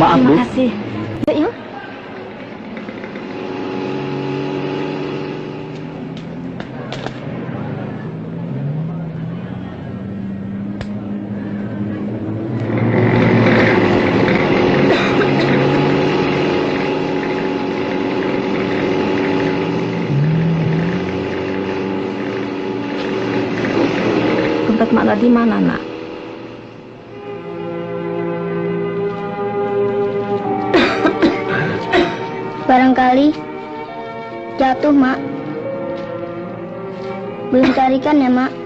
Maaf, Bu. Terima kasih. Yuk. Tempat Mak Nadi mana, Nak? Barangkali jatuh, Mak. Belum carikan ya, Mak?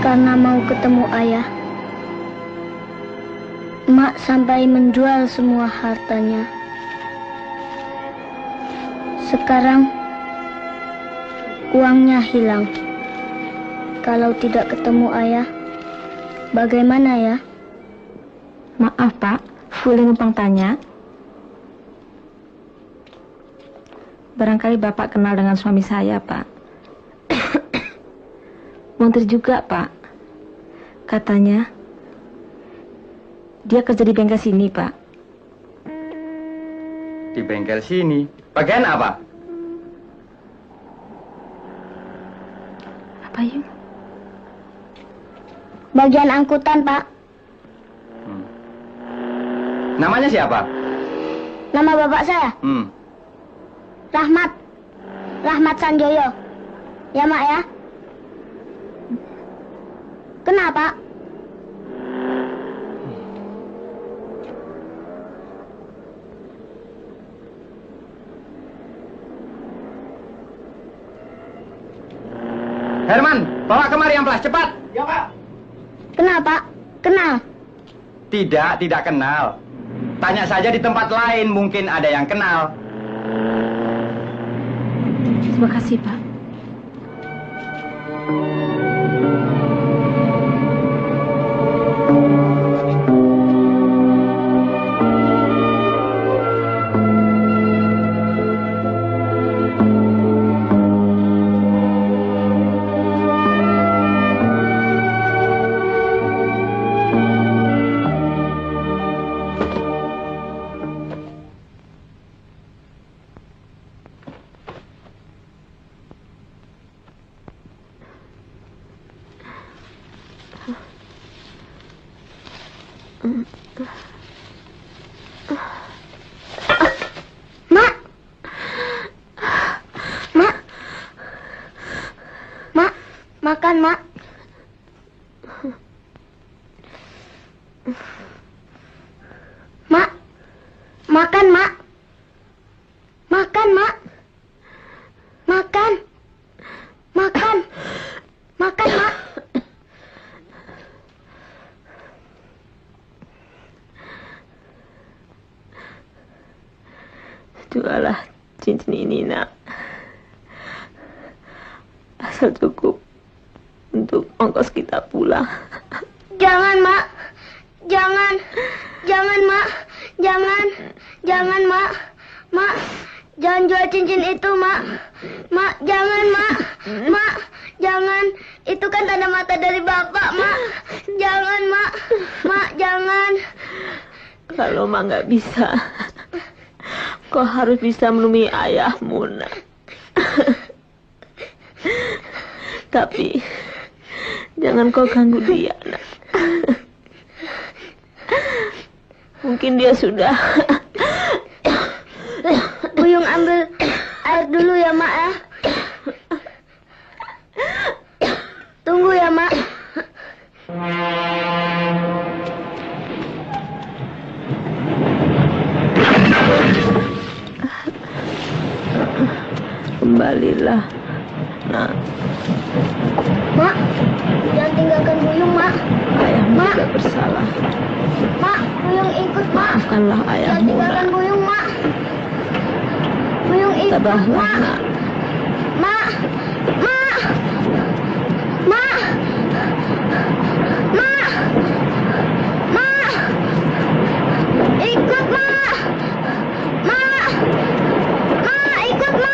Karena mau ketemu ayah, Mak sampai menjual semua hartanya. Sekarang uangnya hilang. Kalau tidak ketemu ayah, bagaimana ya? Maaf, Pak. Boleh numpang tanya? Barangkali Bapak kenal dengan suami saya, Pak. Montir juga, Pak. Katanya dia kerja di bengkel sini, Pak. Di bengkel sini? Bagian apa? Apa, Yun? Bagian angkutan, Pak. Namanya siapa? Nama bapak saya? Rahmat. Rahmat Sanjoyo. Ya, Mak ya? Kenapa? Herman, bawa kemari amplas, cepat. Ya, Pak. Kenapa? Kenal? Tidak kenal. Tanya saja di tempat lain, mungkin ada yang kenal. Terima kasih, Pak. Makan, Mak. Mak. Makan, Mak. Makan, Mak. Makan. Makan. Makan, Mak. Jualah cincin ini, nak. Asal cukup untuk ongkos kita pulang. Jangan, Mak. Jangan. Jangan, Mak. Jangan. Jangan, Mak. Mak, jangan jual cincin itu, Mak. Mak, jangan, Mak. Mak, jangan. Itu kan tanda mata dari Bapak, Mak. Jangan, Mak. Mak, jangan. Kalau Mak nggak bisa, kau harus bisa menemui ayahmu, nak. Tapi jangan kau ganggu dia, nak. Mungkin dia sudah. Buyung ambil air dulu ya, Mak ya. Tunggu ya, Mak. Kembalilah, nak. Mak, jangan tinggalkan Buyung, Mak. Ayahmu Mak. tidak bersalah. Mak, Buyung ikut, Mak. Maafkanlah Jangan ayahmu, tinggalkan nak. Buyung, Mak. Buyung ikut, Tabahlah, Mak. nak. Mak. Mak. Mak. Mak. Mak. Ikut, Mak. Mak. Mak, ikut, Mak.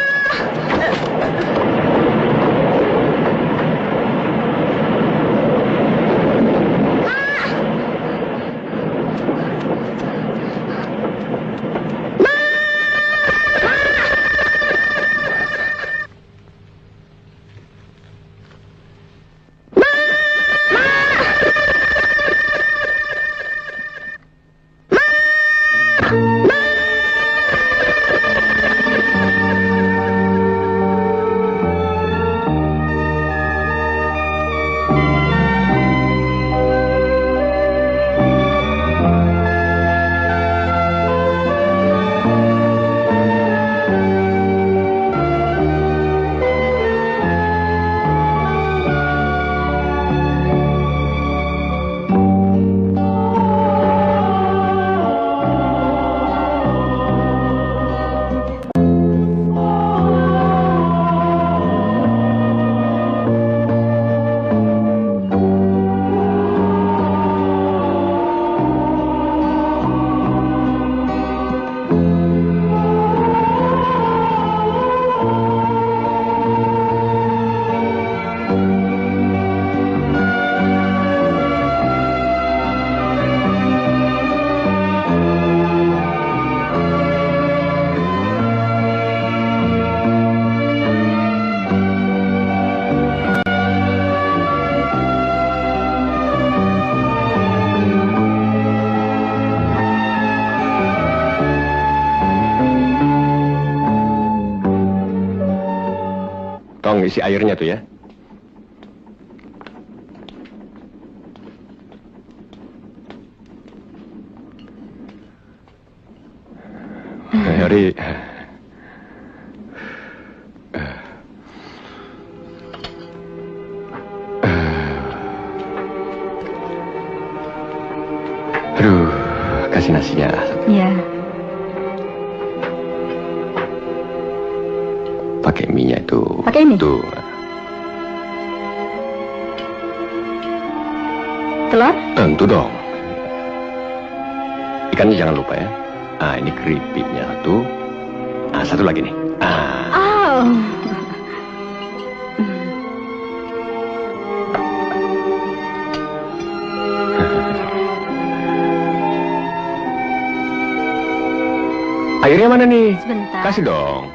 Tolong isi airnya tuh ya. Hari. Aduh, kasih nasinya. Iya. Pakai minyak itu. Pakai ini? Tuh. Telur? Tentu dong. Ikannya jangan lupa ya. Ah, ini keripiknya satu. Ah, satu lagi nih. Ah. Oh. Airnya mana nih? Sebentar. Kasih dong.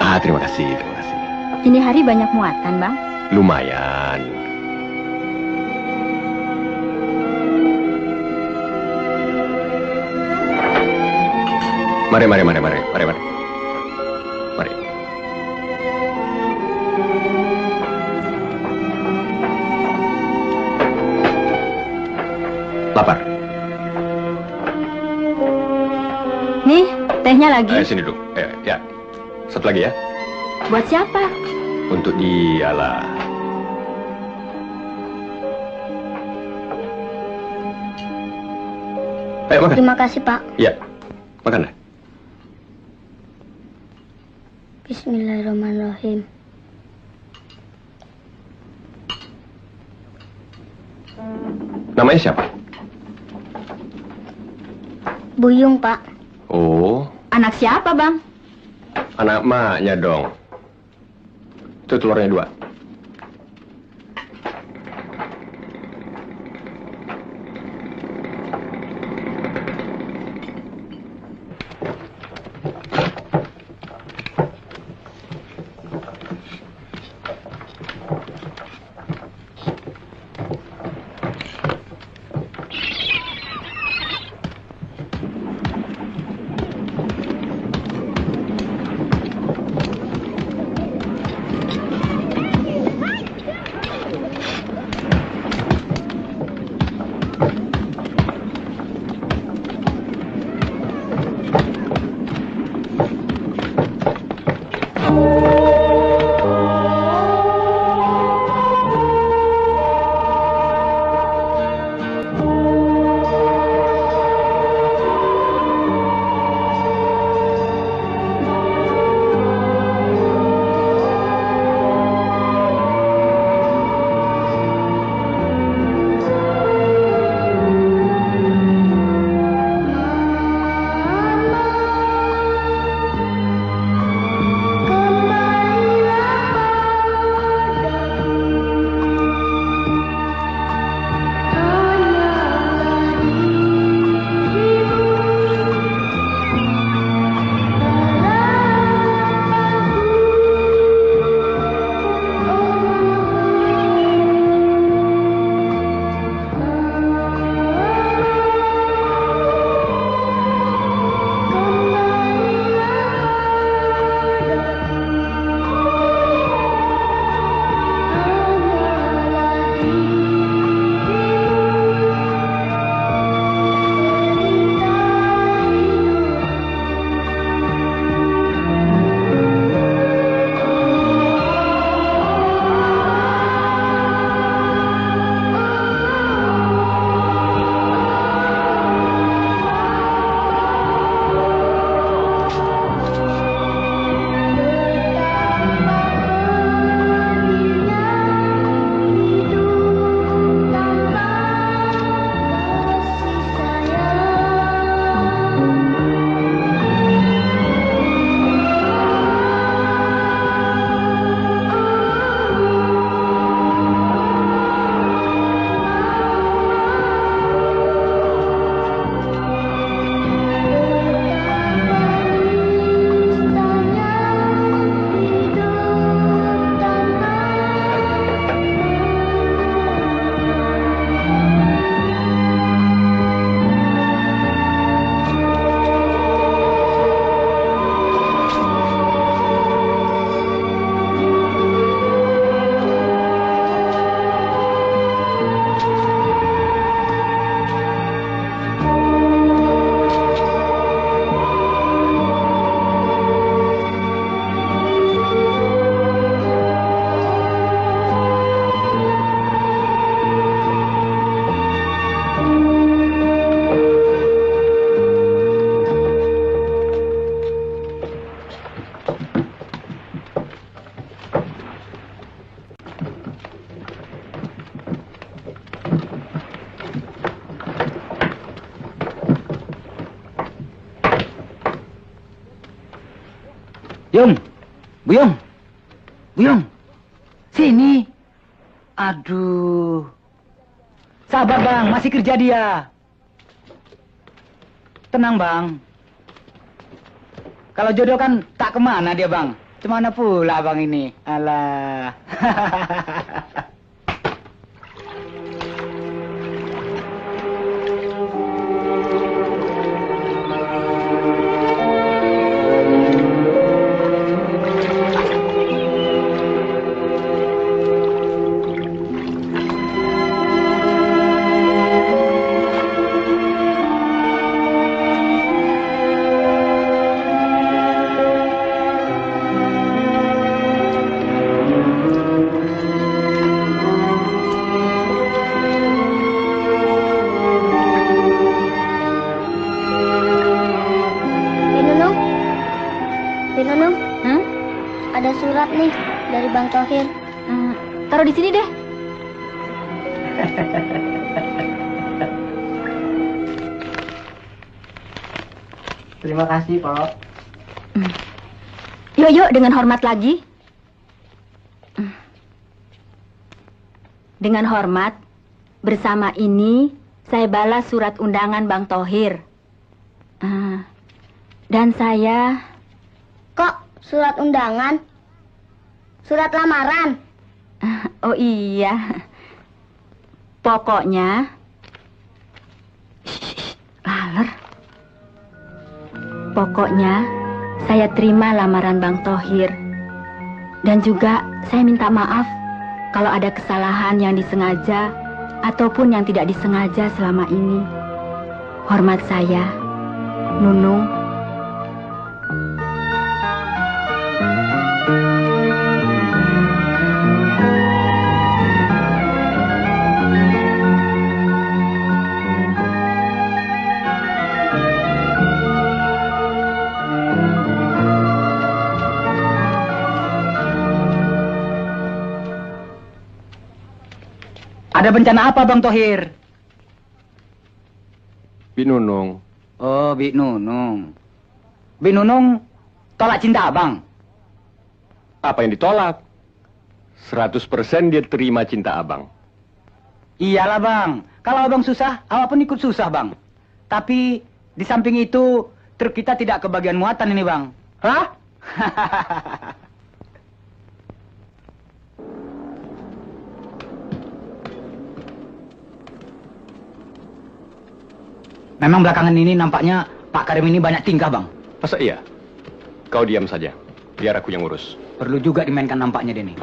Ah, terima kasih, terima kasih. Ini hari banyak muatan, Bang. Lumayan. Mari. Mari. Lapar. Nih, tehnya lagi. Sini dulu. Ya. Satu lagi ya. Buat siapa? Untuk dialah. Ayo makan. Terima kasih, Pak. Iya. Makanlah. Bismillahirrahmanirrahim. Namanya siapa? Buyung, Pak. Oh, Anak siapa, Bang? anak maknya dong. Itu telurnya 2. Yung, Buyung, Buyung, sini. Aduh, sabar bang, masih kerja dia. Tenang bang. Kalau jodoh kan tak kemana dia bang. Cemana pula bang ini. Alah. surat nih dari Bang Tohir. Taruh di sini deh. Terima kasih, Pak. Yuk, dengan hormat lagi. Dengan hormat, bersama ini saya balas surat undangan Bang Tohir. Dan saya... Kok surat undangan? Surat lamaran? Oh iya. Pokoknya... Laler. Pokoknya, saya terima lamaran Bang Tohir. Dan juga saya minta maaf kalau ada kesalahan yang disengaja ataupun yang tidak disengaja selama ini. Hormat saya, Nunung. Ada bencana apa, Bang Tohir? Binunung. Oh, Bi Nunung. Bi Nunung tolak cinta Abang. Apa yang ditolak? 100% dia terima cinta abang. Iyalah, Bang. Kalau Abang susah, Awak pun ikut susah, Bang. Tapi di samping itu, truk kita tidak kebagian muatan ini, Bang. Hah? Memang belakangan ini nampaknya Pak Karim ini banyak tingkah, Bang. Masa iya? Kau diam saja. Biar aku yang urus. Perlu juga dimainkan nampaknya dia nih.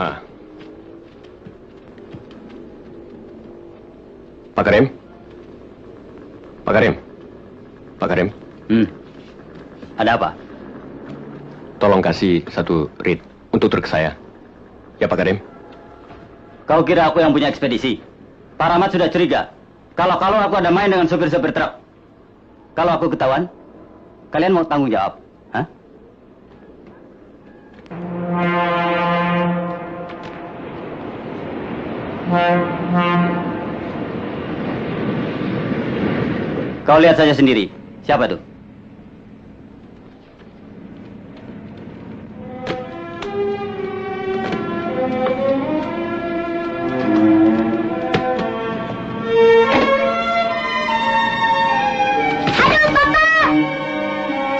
Pak Karim? Pak Karim? Pak Karim? Ada apa? Tolong kasih satu rit untuk truk saya. Ya, Pak Karim? Kau kira aku yang punya ekspedisi? Pak Rahmat sudah curiga. Kalau aku ada main dengan sopir-sopir truk. Kalau aku ketahuan, kalian mau tanggung jawab? Hah? Kau lihat saja sendiri. Siapa tuh?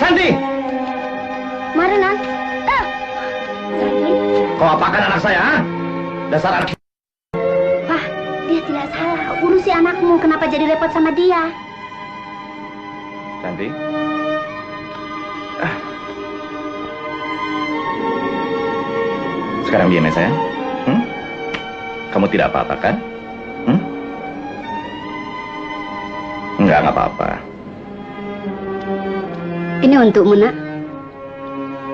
Santi! Mari, Nan. Kau apakan anak saya, ha? Dasar anak... Pak, dia tidak salah. Urusi anakmu, kenapa jadi repot sama dia? Santi? Sekarang diam ya, sayang. Kamu tidak apa-apa, kan? Enggak apa-apa. Ini untukmu, Nak.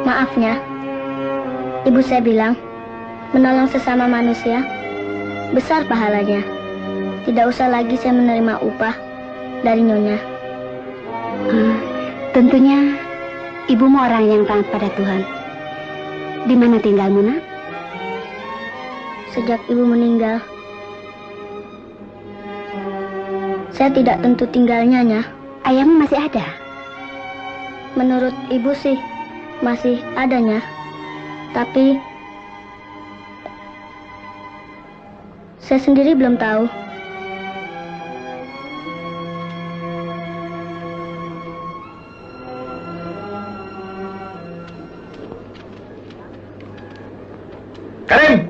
Maafnya, ibu saya bilang, menolong sesama manusia, besar pahalanya. Tidak usah lagi saya menerima upah dari Nyonya. Tentunya, ibumu orang yang taat pada Tuhan. Di mana tinggalmu, Nak? Sejak ibu meninggal, saya tidak tentu tinggalnya, Nya. Ayahmu masih ada? Menurut ibu sih, masih adanya. Tapi, saya sendiri belum tahu. Karim!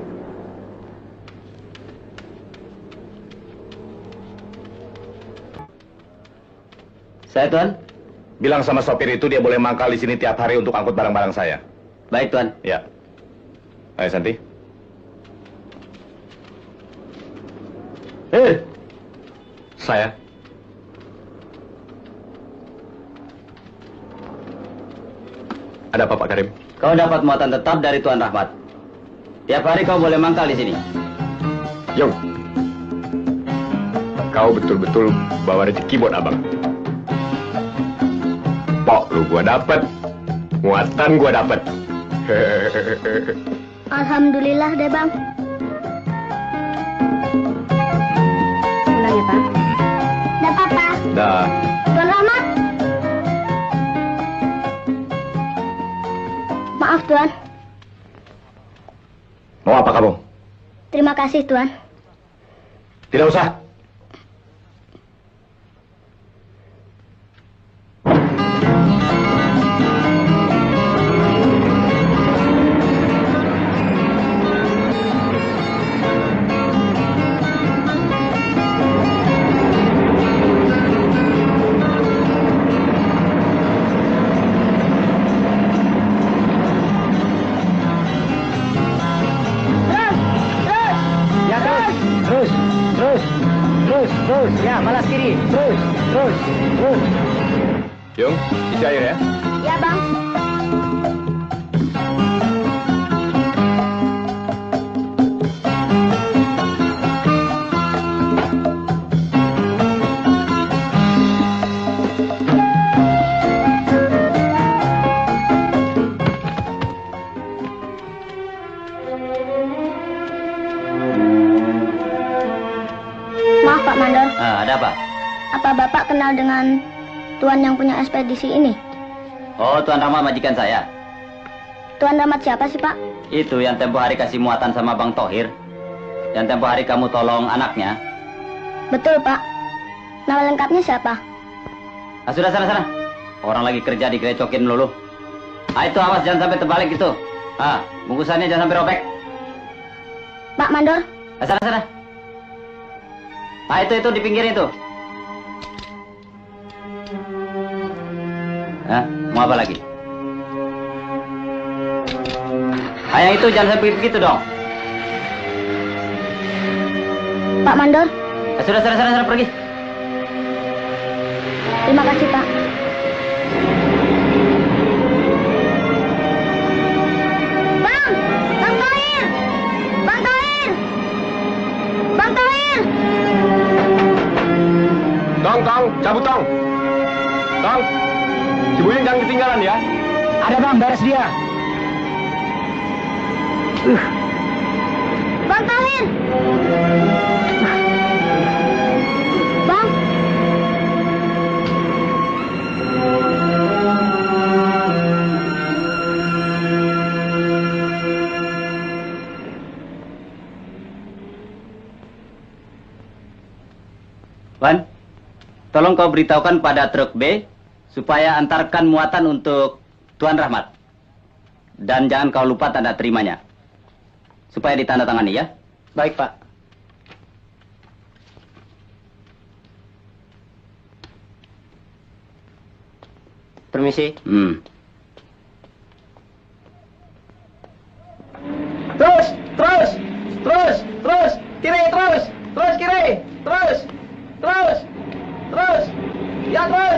Saya, Tuan. Bilang sama sopir itu dia boleh mangkal di sini tiap hari untuk angkut barang-barang saya. Baik, Tuan. Ya. Ayo, Santi. Saya? Ada apa, Pak Karim? Kau dapat muatan tetap dari Tuan Rahmat. Tiap hari kau boleh mangkal di sini. Yong, kau betul-betul bawa rezeki buat abang. Pok lu gua dapet, muatan gua dapet. Alhamdulillah deh, Bang. Pulang ya, Pak. Dah, Papa. Dah. Tuan Rahmat. Maaf, Tuan. Mau apa kamu? Terima kasih, Tuan. Tidak usah. Ya, balas kiri. Terus. Yung, isi air ya. Ya, Bang. Maaf, Pak Mandor. Ada apa? Apa Bapak kenal dengan Tuan yang punya ekspedisi ini? Oh, Tuan Rahmat majikan saya. Tuan Rahmat siapa sih, Pak? Itu yang tempo hari kasih muatan sama Bang Thohir. Yang tempo hari kamu tolong anaknya. Betul, Pak. Nama lengkapnya siapa? Sudah sana. Orang lagi kerja digerecokin melulu. Itu awas jangan sampai terbalik gitu. Bungkusannya jangan sampai robek. Pak Mandor. Sana. Itu di pinggir itu. Mau apa lagi? Yang itu jangan sampai begitu dong. Pak Mandor. Sudah sana pergi. Terima kasih, Pak. Bang! Bang Thohir! Bang Thohir! Bang Thohir! Tong, cabut Tong. Tong, si Buyung jangan ketinggalan ya. Ada Bang, beres dia. Bang Thohir! Bang! Wan, tolong kau beritahukan pada truk B supaya antarkan muatan untuk Tuan Rahmat. Dan jangan kau lupa tanda terimanya. Supaya ditandatangani ya. Baik, Pak. Permisi. Terus. Kiri, terus kiri. Terus. Ya, terus.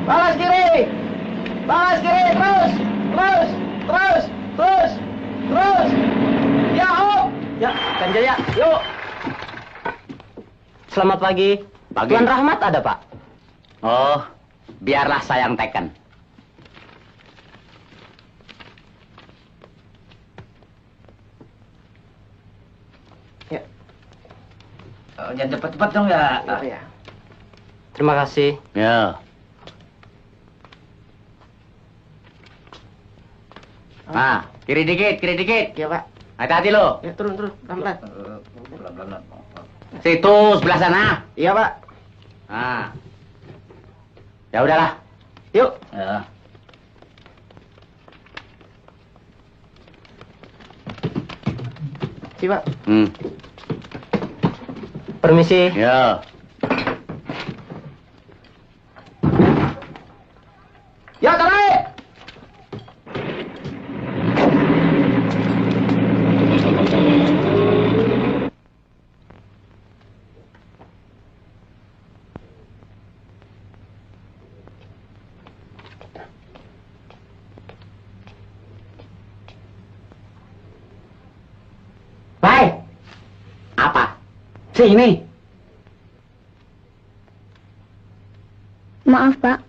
Balas kiri, terus. Ya, oh. Ya, Kang Jaya, yuk. Selamat pagi. Tuan Rahmat ada, Pak? Oh, biarlah saya yang teken. Ya. Jangan cepat-cepat dong ya. Ya. Terima kasih. Ya. Kiri dikit. Ya, Pak. Hati-hati lo. Ya, turun, pelan-pelan. Situ sebelah sana. Iya, Pak. Ya udahlah. Yuk. Ya. Si, Pak. Permisi. Ya. Ya, tarik! Hai. Apa? Sini. Maaf, Pak.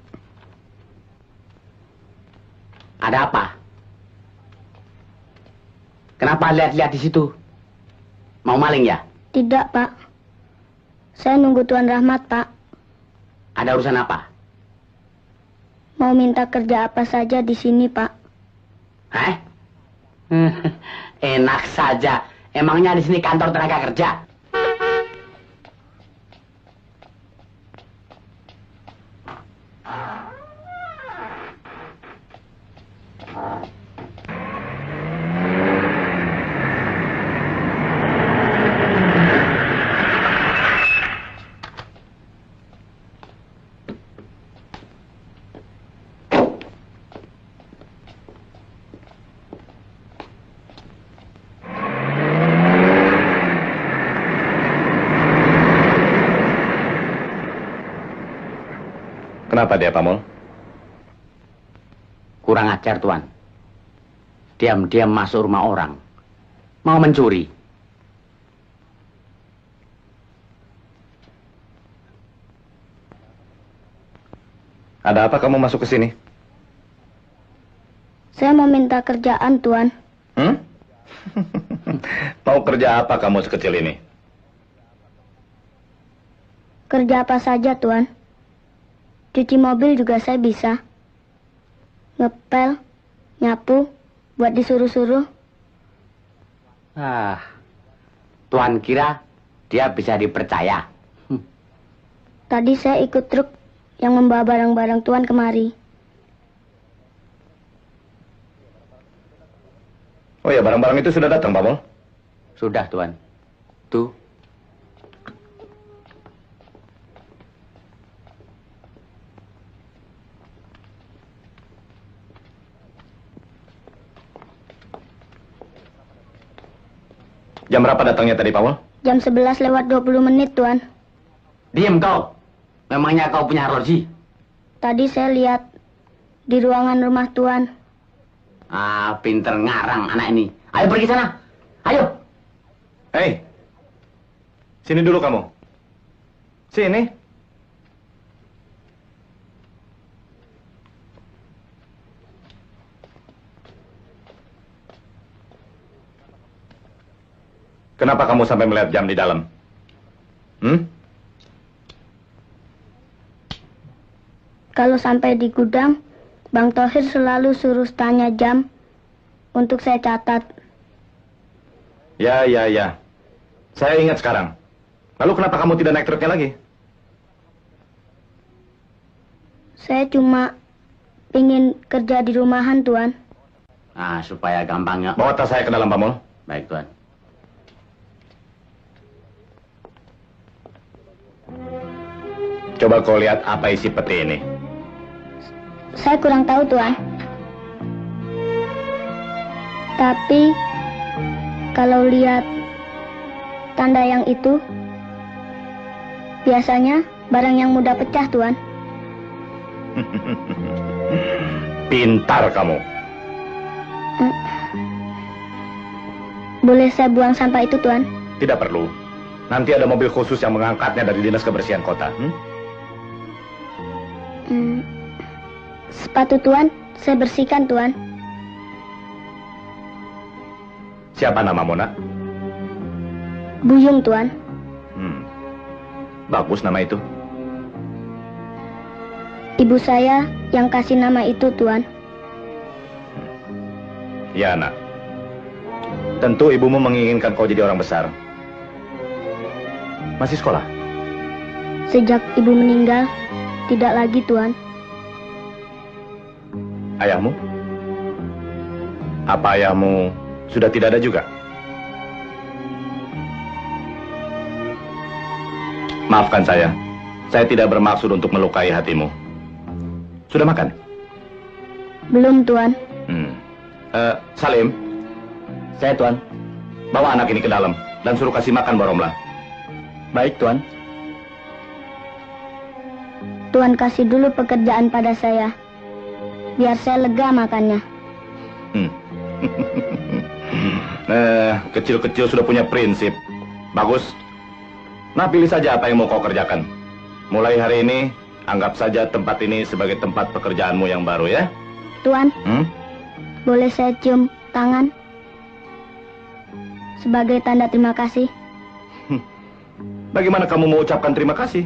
Ada apa? Kenapa lihat-lihat di situ? Mau maling ya? Tidak, Pak. Saya nunggu Tuan Rahmat, Pak. Ada urusan apa? Mau minta kerja apa saja di sini, Pak. Hah? Enak saja. Emangnya di sini kantor tenaga kerja? Kenapa dia, Pak Mul? Kurang ajar, Tuan. Diam-diam masuk rumah orang. Mau mencuri. Ada apa kamu masuk ke sini? Saya mau minta kerjaan, Tuan. Mau kerja apa kamu sekecil ini? Kerja apa saja, Tuan. Cuci mobil juga saya bisa. Ngepel, nyapu, buat disuruh-suruh. Tuan kira dia bisa dipercaya? Tadi saya ikut truk yang membawa barang-barang Tuan kemari. Oh ya, barang-barang itu sudah datang, Pak Mul? Sudah, Tuan. Tuh. Jam berapa datangnya tadi, Pak Mul? Jam 11:20, Tuan. Diam kau. Memangnya kau punya arloji? Tadi saya lihat di ruangan rumah Tuan. Pinter ngarang anak ini. Ayo pergi sana. Ayo. Hei, sini dulu kamu. Sini. Kenapa kamu sampai melihat jam di dalam? Kalau sampai di gudang, Bang Thohir selalu suruh tanya jam untuk saya catat. Ya. Saya ingat sekarang. Lalu kenapa kamu tidak naik truknya lagi? Saya cuma ingin kerja di rumahan, Tuan. Supaya gampangnya. Bawa tas saya ke dalam, Pak Mul. Baik, Tuan. Coba kau lihat apa isi peti ini. Saya kurang tahu, Tuan. Tapi kalau lihat tanda yang itu, biasanya barang yang mudah pecah, Tuan. Pintar kamu. Boleh saya buang sampah itu, Tuan? Tidak perlu. Nanti ada mobil khusus yang mengangkatnya dari Dinas Kebersihan Kota. Sepatu Tuan, saya bersihkan, Tuan. Siapa namamu, Nak? Buyung, Tuan. Bagus nama itu. Ibu saya yang kasih nama itu, Tuan. Ya, Nak. Tentu ibumu menginginkan kau jadi orang besar. Masih sekolah? Sejak ibu meninggal, tidak lagi, Tuan. Ayahmu? Apa ayahmu sudah tidak ada juga? Maafkan saya tidak bermaksud untuk melukai hatimu. Sudah makan? Belum, Tuan. Salim. Saya, Tuan. Bawa anak ini ke dalam dan suruh kasih makan Baromlah. Baik, Tuan. Tuan kasih dulu pekerjaan pada saya, biar saya lega makannya. Kecil-kecil sudah punya prinsip. Bagus. Nah, pilih saja apa yang mau kau kerjakan. Mulai hari ini, anggap saja tempat ini sebagai tempat pekerjaanmu yang baru, ya? Tuan, boleh saya cium tangan? sebagai tanda terima kasih. Bagaimana kamu mau ucapkan terima kasih?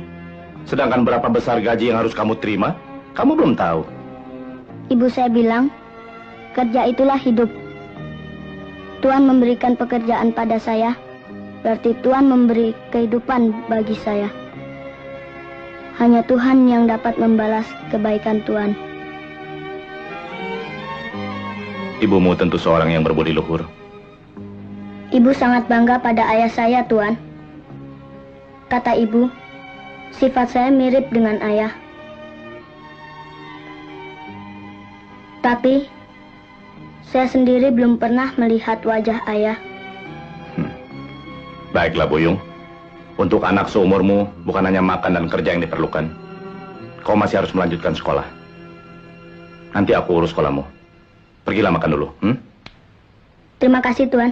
Sedangkan berapa besar gaji yang harus kamu terima, kamu belum tahu. Ibu saya bilang, kerja itulah hidup. Tuhan memberikan pekerjaan pada saya, berarti Tuhan memberi kehidupan bagi saya. Hanya Tuhan yang dapat membalas kebaikan Tuhan. Ibumu tentu seorang yang berbudi luhur. Ibu sangat bangga pada ayah saya, Tuhan. Kata ibu, sifat saya mirip dengan ayah. Tapi, saya sendiri belum pernah melihat wajah ayah. Baiklah, Buyung. Untuk anak seumurmu, bukan hanya makan dan kerja yang diperlukan. Kau masih harus melanjutkan sekolah. Nanti aku urus sekolahmu. Pergilah makan dulu. Terima kasih, Tuhan.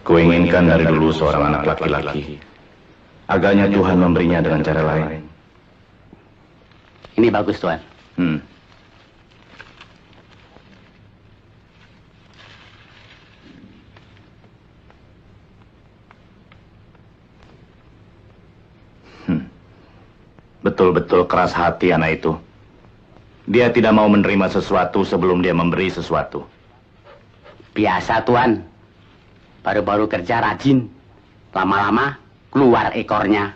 Kuinginkan dari dulu seorang anak laki-laki. Agaknya Tuhan memberinya dengan cara lain. Ini bagus, Tuan. Betul-betul keras hati anak itu. Dia tidak mau menerima sesuatu sebelum dia memberi sesuatu. Biasa, Tuan. Baru-baru kerja rajin. Lama-lama keluar ekornya.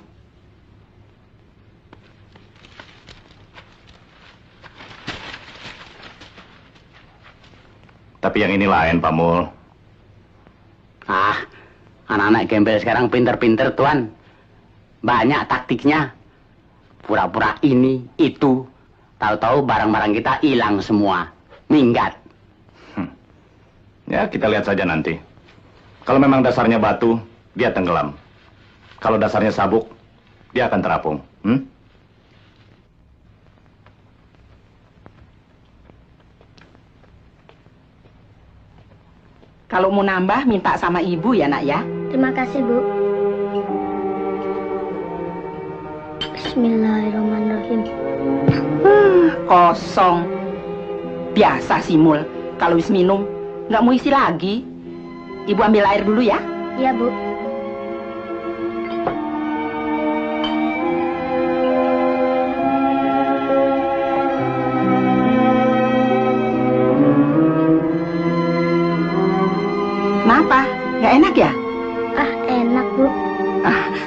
Tapi yang ini lain, Pak Mul. Anak-anak gembel sekarang pinter-pinter, Tuan. Banyak taktiknya. Pura-pura ini, itu. Tahu-tahu barang-barang kita hilang semua. Minggat. Ya, kita lihat saja nanti. Kalau memang dasarnya batu, dia tenggelam. Kalau dasarnya sabuk, dia akan terapung. Kalau mau nambah, minta sama ibu ya, nak ya. Terima kasih, Bu. Bismillahirrahmanirrahim. Kosong. Biasa sih, Mul. Kalau wis minum, nggak mau isi lagi. Ibu ambil air dulu ya. Iya, Bu. Kenapa? Nggak enak ya? Enak, Bu.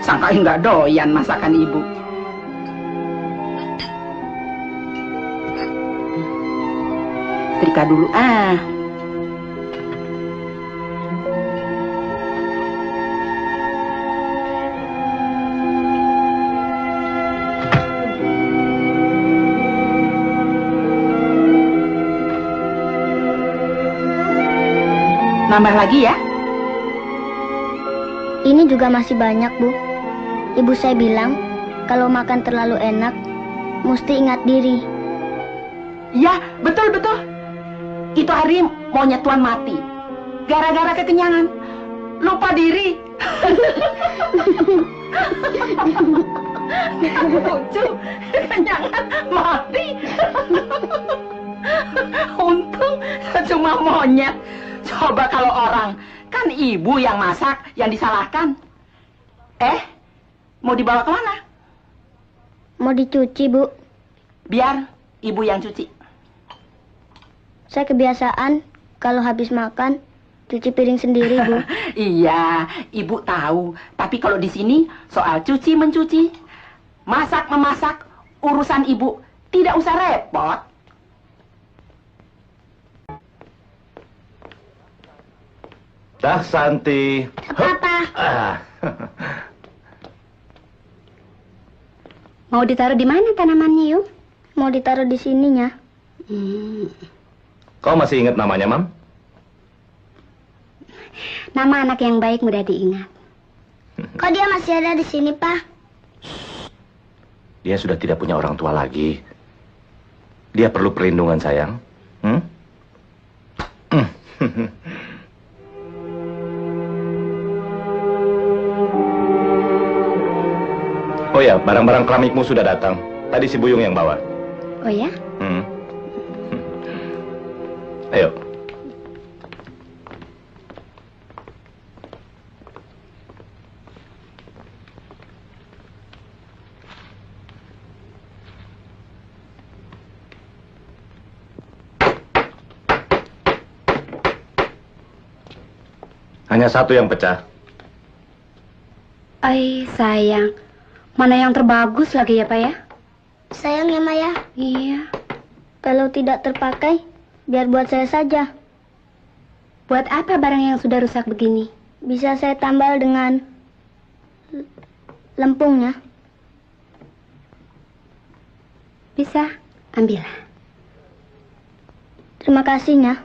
Sangkain nggak doyan masakan ibu. Trika dulu, Nambah lagi ya? Ini juga masih banyak, Bu. Ibu saya bilang, kalau makan terlalu enak, mesti ingat diri. Ya, betul-betul. Itu hari maunya Tuan mati. Gara-gara kekenyangan. Lupa diri. Lucu. Kekenyangan mati. Untung cuma monyet. Coba kalau orang, kan ibu yang masak, yang disalahkan. Mau dibawa kemana? Mau dicuci, Bu. Biar ibu yang cuci. Saya kebiasaan kalau habis makan cuci piring sendiri, Bu. Iya, ibu tahu. Tapi kalau di sini soal cuci mencuci, masak memasak, urusan ibu tidak usah repot. Dah, Santi. Papa. Mau ditaruh di mana tanamannya, Yuk? Mau ditaruh di sininya. Kau masih ingat namanya, Mam? Nama anak yang baik mudah diingat. Kok dia masih ada di sini, Pak? Dia sudah tidak punya orang tua lagi. Dia perlu perlindungan, sayang. Oh ya, barang-barang keramikmu sudah datang. Tadi si Buyung yang bawa. Oh ya? Ayo. Hanya satu yang pecah. Ay, sayang. Mana yang terbagus lagi ya, Pak ya? Sayang ya, Maya. Iya. Kalau tidak terpakai, biar buat saya saja. Buat apa barang yang sudah rusak begini? Bisa saya tambal dengan lempungnya. Bisa, ambillah. Terima kasihnya.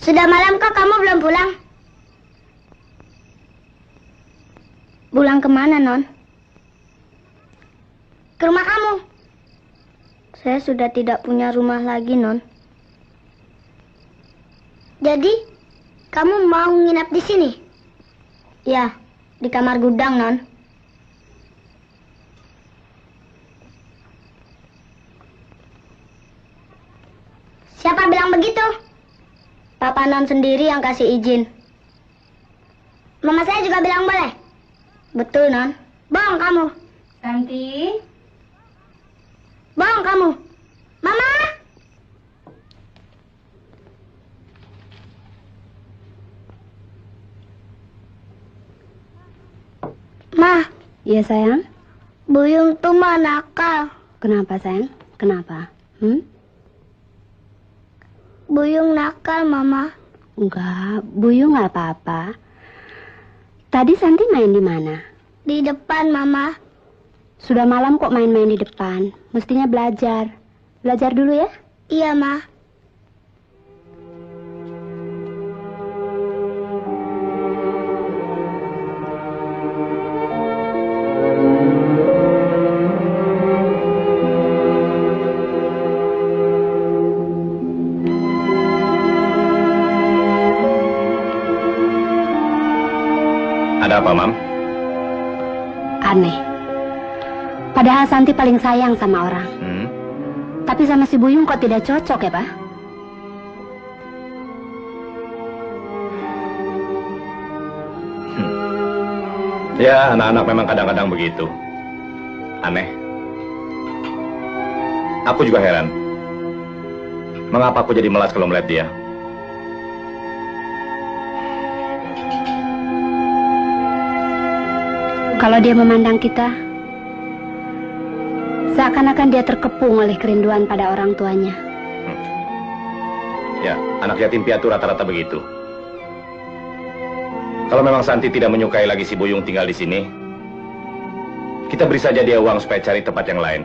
Sudah malam kok kamu belum pulang? Pulang kemana, Non? Ke rumah kamu. Saya sudah tidak punya rumah lagi, Non. Jadi, kamu mau nginap di sini? Ya, di kamar gudang, Non. Siapa bilang begitu? Papa Non sendiri yang kasih izin. Mama saya juga bilang boleh. Betul, Non. Bohong kamu. Santi? Bohong kamu. Mama! Ma, Iya, sayang. Buyung tuh mah nakal. Kenapa, sayang? Kenapa? Buyung nakal, Mama. Enggak, Buyung nggak apa-apa. Tadi Santi main di mana? Di depan, Mama. Sudah malam kok main-main di depan. Mestinya belajar. Belajar dulu ya? Iya, Ma. Ada apa, Mam? Aneh. Padahal Santi paling sayang sama orang. Tapi sama si Buyung kok tidak cocok ya, Pak? Ya, anak-anak memang kadang-kadang begitu. Aneh. Aku juga heran. Mengapa aku jadi melas kalau melihat dia? Kalau dia memandang kita, seakan-akan dia terkepung oleh kerinduan pada orang tuanya. Ya, anak yatim piatu rata-rata begitu. Kalau memang Santi tidak menyukai lagi si Buyung tinggal di sini, kita beri saja dia uang supaya cari tempat yang lain.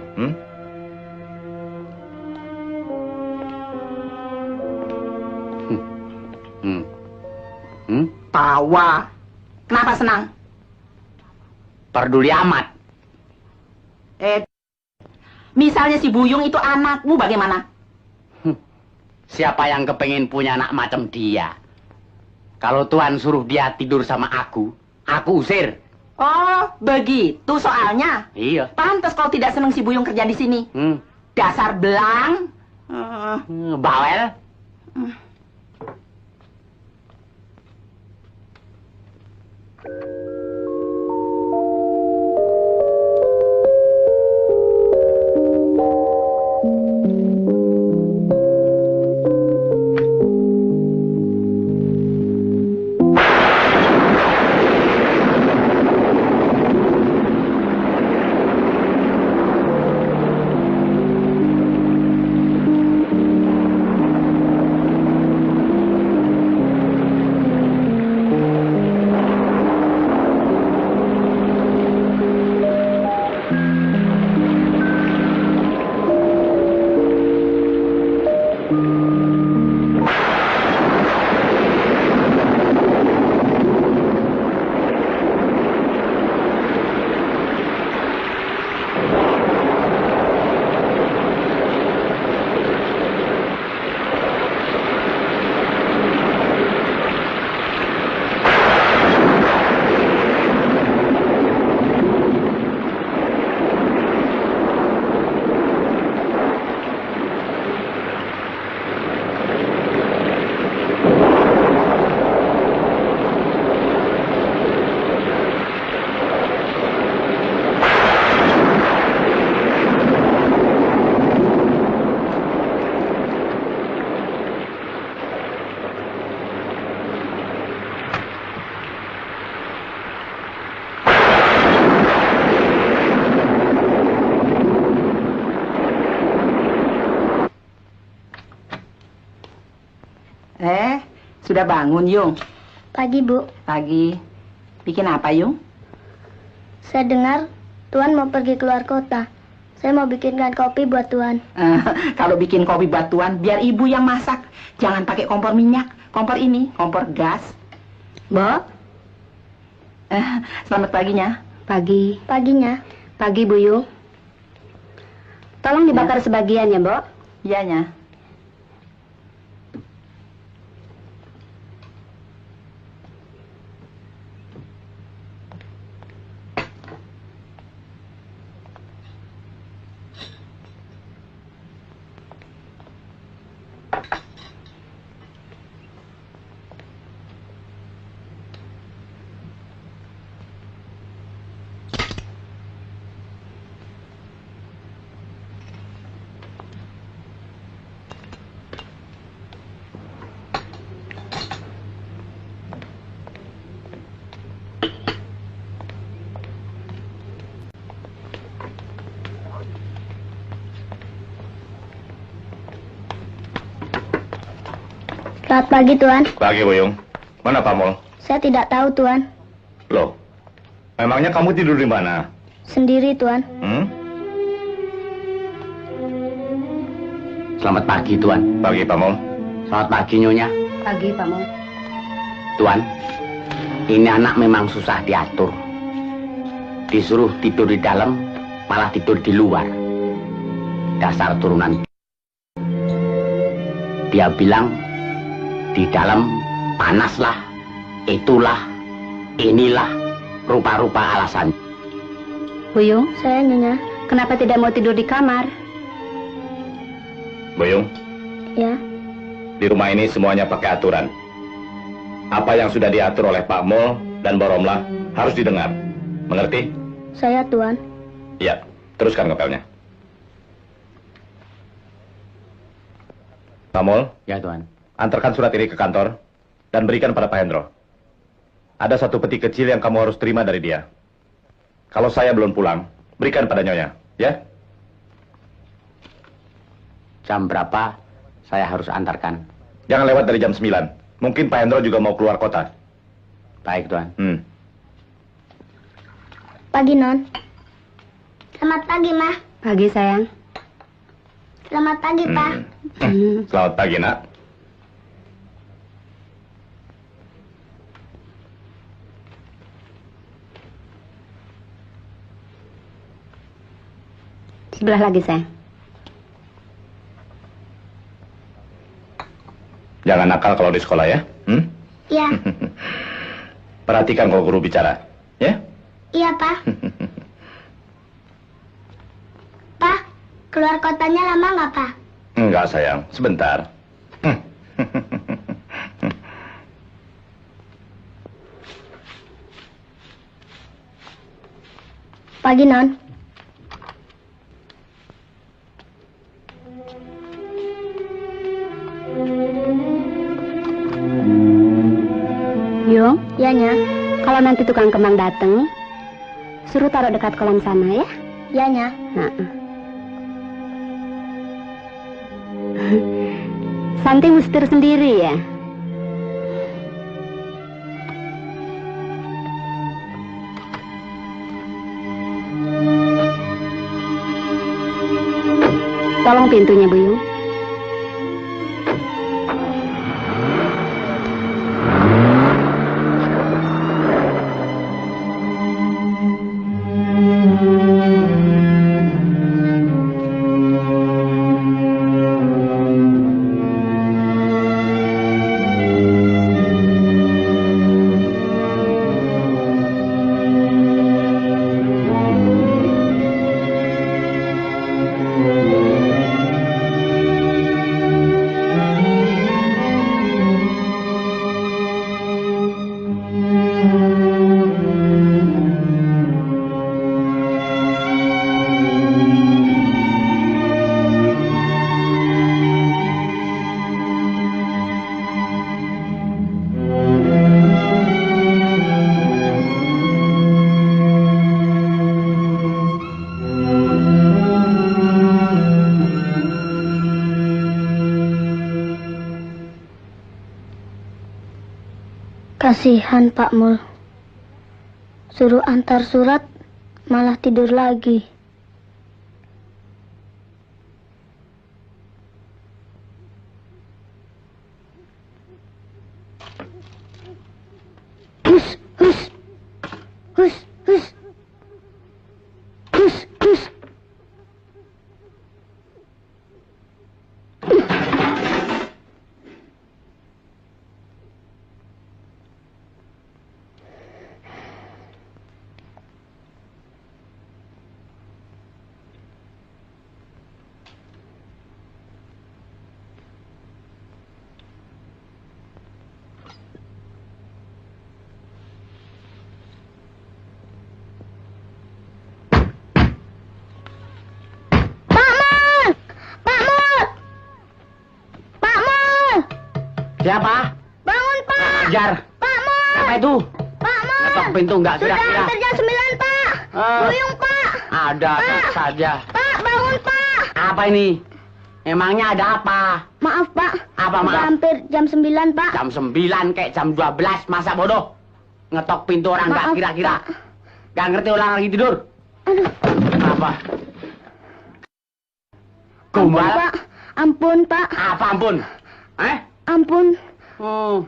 Tawa. Kenapa senang? Peduli amat. Misalnya si Buyung itu anakmu bagaimana? Siapa yang kepengen punya anak macam dia? Kalau Tuhan suruh dia tidur sama aku usir. Oh, begitu soalnya. Iya. Pantas kau tidak senang si Buyung kerja di sini. Dasar belang. Bawel. Sudah bangun, Yung? Pagi, Bu. Pagi. Bikin apa, Yung? Saya dengar Tuan mau pergi keluar kota. Saya mau bikinkan kopi buat Tuan. Kalau bikin kopi buat Tuan, biar ibu yang masak. Jangan pakai kompor minyak. Kompor ini, kompor gas. Bo, Selamat paginya. pagi. Paginya. Pagi, Bu Yung. Tolong dibakar sebagian ya, Bo. Iyanya. Selamat pagi, Tuan. Pagi, Boyong. Mana Pak Mol? Saya tidak tahu, Tuan. Loh, memangnya kamu tidur di mana? Sendiri, Tuan. Selamat pagi, Tuan. Pagi, Pak Mol. Selamat pagi, Nyonya. Pagi, Pak Mo. Tuan, ini anak memang susah diatur. Disuruh tidur di dalam, malah tidur di luar. Dasar turunan. Dia bilang, di dalam panaslah, itulah, inilah, rupa-rupa alasan. Bu Yung, Saya Nyonya. kenapa tidak mau tidur di kamar? Boyong, Ya. di rumah ini semuanya pakai aturan. Apa yang sudah diatur oleh Pak Mol dan Boromlah harus didengar. Mengerti? Saya, Tuan. Iya, teruskan ngepelnya. Pak Mol, Ya, Tuan. antarkan surat ini ke kantor dan berikan pada Pak Hendro. Ada satu peti kecil yang kamu harus terima dari dia. Kalau saya belum pulang, berikan pada Nyonya, ya? Jam berapa saya harus antarkan? Jangan lewat dari jam 9. Mungkin Pak Hendro juga mau keluar kota. Baik, Tuan. Pagi, Non. Selamat pagi, Ma. Pagi, sayang. Selamat pagi, Pak. Selamat pagi, Nak. Sebelah lagi, sayang. Jangan nakal kalau di sekolah, ya? Iya. Perhatikan kalau guru bicara, ya? Iya, Pak. Pak, keluar kotanya lama nggak, Pak? Enggak, sayang. Sebentar. Pagi, Non. Yung, Ya, Nya. kalau nanti tukang kembang dateng, suruh taruh dekat kolam sana ya. Ya, Nya. Santi mustir sendiri ya. Tolong pintunya, Bu Yung. Kasihan Pak Mul. Suruh antar surat, malah tidur lagi. Hus, hus. Hus, hus. Hus, hus. Siapa? Bangun, Pak! Ajar. Pak Mul! Siapa itu? Pak Mul! Ngetok pintu nggak Sudah kira-kira. hampir jam 9, Pak! Buyung, Pak! Ada Pak! saja. Pak, bangun, Pak! Apa ini? Emangnya ada apa? Maaf, Pak. Apa Sudah maaf? hampir jam 9, Pak. Jam 9 kayak jam 12, masa bodoh? Ngetok pintu orang nggak Maaf, kira-kira. Pak. Nggak ngerti orang lagi tidur. Aduh. Apa? Ampun, Gombal? Pak. Ampun, Pak. Apa ampun? Ampun. Hmm.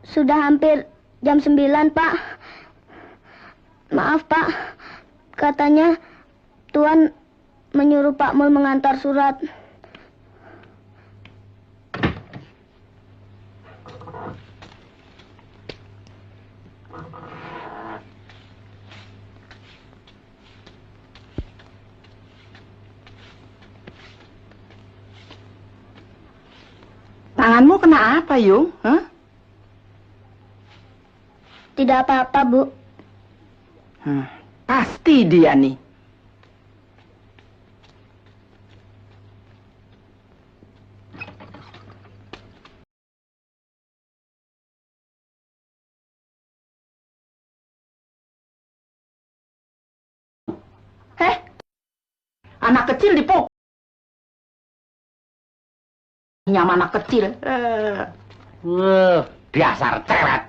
Sudah hampir jam 9, Pak. Maaf, Pak. Katanya Tuan menyuruh Pak Mul mengantar surat. Tanganmu kena apa, Yung? Hah? Tidak apa-apa, Bu. Pasti dia nih. Anak kecil dipukul. Nyaman anak kecil. Dasar cewek.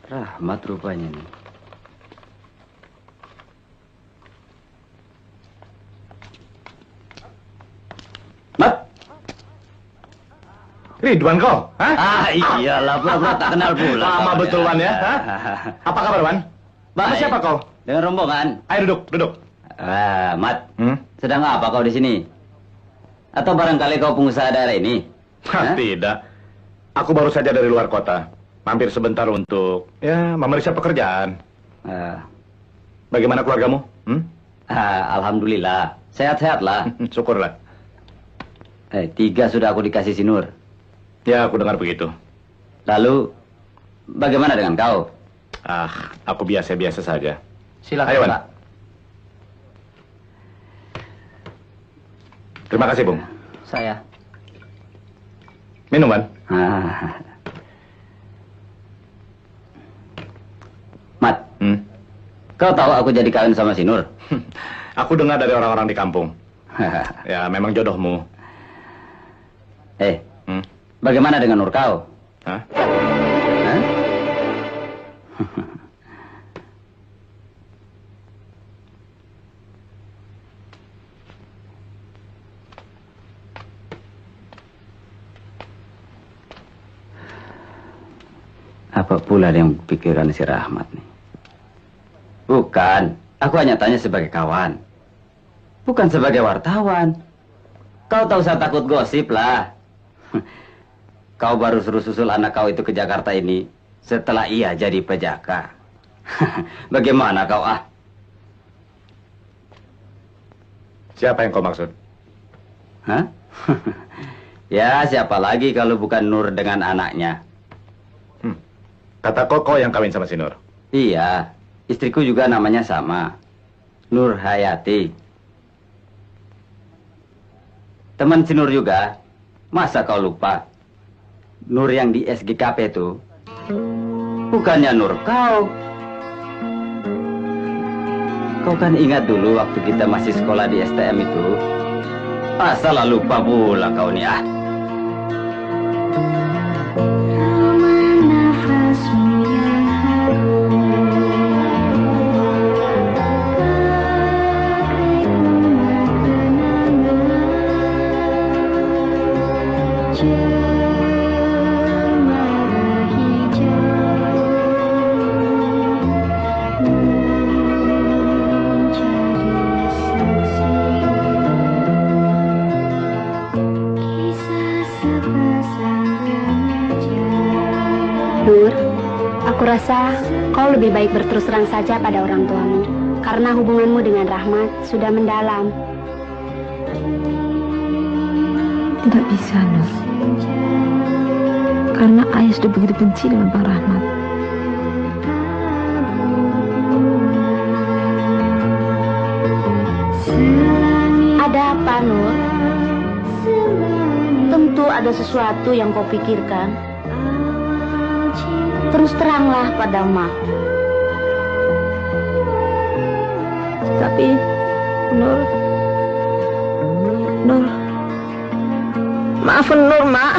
Rahmat rupanya nih. Mat! Ridwan kau? Hah? Iyalah, pura-pura tak kenal pula. Lama kau, betul, Wan, ya? Hah? Apa kabar, Wan? Sama Baik. siapa kau? Dengan rombongan. Ayo duduk, duduk. Mat, Hmm? sedang apa kau di sini? Atau barangkali kau pengusaha daerah ini? Hah, tidak. Aku baru saja dari luar kota. Mampir sebentar untuk, ya, memeriksa pekerjaan. Bagaimana keluargamu? Alhamdulillah, sehat-sehat lah. Syukurlah. 3 sudah aku dikasih si Nur. Ya, aku dengar begitu. Lalu, bagaimana dengan kau? Aku biasa-biasa saja. Silakan, Ayo, Wan. Pak. Terima kasih, Bung. Saya. Minum, Wan. Mat, kau tahu aku jadi kawin sama si Nur? Aku dengar dari orang-orang di kampung. Ya, memang jodohmu. Bagaimana dengan Nur kau? Hah? Hah? Apa pula yang pikiran si Rahmat nih? Bukan, aku hanya tanya sebagai kawan. Bukan sebagai wartawan. Kau tahu saya takut gosip lah. Kau baru suruh-susul anak kau itu ke Jakarta ini setelah ia jadi pejaka. Bagaimana kau ah? Siapa yang kau maksud? Hah? Ya siapa lagi kalau bukan Nur dengan anaknya? Kata kau yang kawin sama si Nur? Iya, istriku juga namanya sama. Nur Hayati. Teman si Nur juga. Masa kau lupa? Nur yang di SGKP itu bukannya Nur kau. Kau kan ingat dulu waktu kita masih sekolah di STM itu? Asal lupa pula kau nih ah. Nur, aku rasa kau lebih baik berterus terang saja pada orang tuamu. Karena hubunganmu dengan Rahmat sudah mendalam. Tidak bisa, Nur. Karena ayah sudah begitu benci dengan Pak Rahmat. Ada apa, Nur? Tentu ada sesuatu yang kau pikirkan. Terus teranglah pada Ma. Tapi, Nur, maafin Nur, Mak.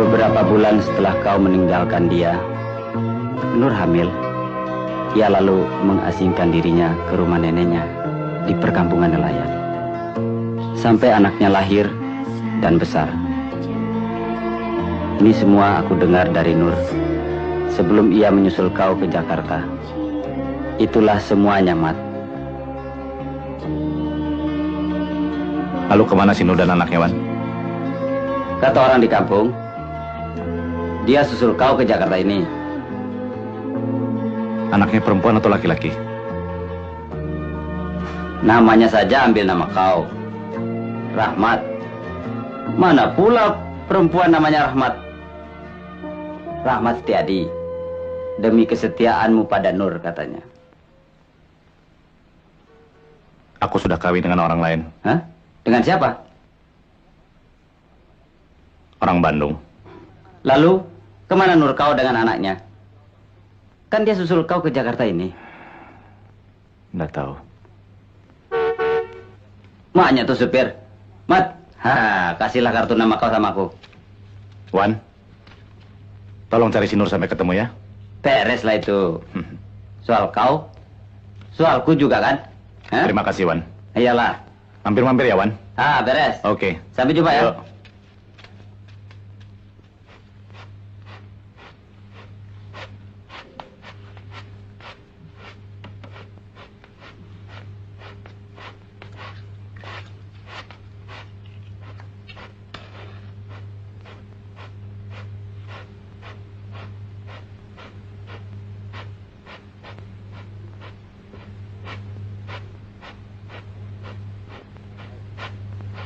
Beberapa bulan setelah kau meninggalkan dia, Nur hamil. Ia lalu mengasingkan dirinya ke rumah neneknya di perkampungan nelayan. Sampai anaknya lahir dan besar. Ini semua aku dengar dari Nur sebelum ia menyusul kau ke Jakarta. Itulah semuanya, Mat. Lalu kemana si Nur dan anaknya, Wan? Kata orang di kampung, dia susul kau ke Jakarta ini. Anaknya perempuan atau laki-laki? Namanya saja ambil nama kau, Rahmat. Mana pula perempuan namanya Rahmat? Rahmat Setiadi. Demi kesetiaanmu pada Nur, katanya. Aku sudah kawin dengan orang lain. Hah? Dengan siapa? Orang Bandung. Lalu, kemana Nur kau dengan anaknya? Kan dia susul kau ke Jakarta ini. Nggak tahu. Maknya tuh supir. Mat, kasihlah kartu nama kau sama aku. Wan, tolong cari si Nur sampai ketemu ya. Beres lah itu. Soal kau, soalku juga kan? Hah? Terima kasih, Wan. Iyalah. Mampir-mampir ya, Wan. Beres. Oke. Sampai jumpa ya. Yuk.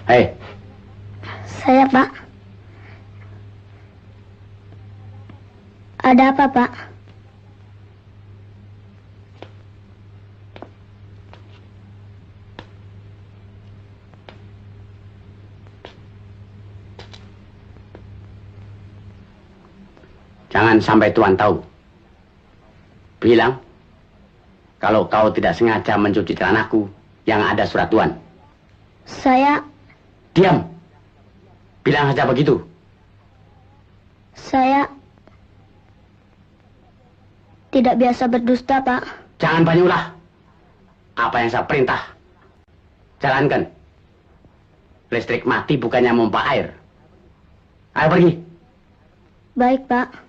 Hei. Saya, Pak. Ada apa, Pak? Jangan sampai Tuan tahu. Bilang, kalau kau tidak sengaja mencuci celanaku, yang ada surat Tuan. Saya... Diam. Bilang saja begitu. Saya... tidak biasa berdusta, Pak. Jangan banyak ulah. Apa yang saya perintah, jalankan. Listrik mati bukannya mompa air. Ayo pergi. Baik, Pak.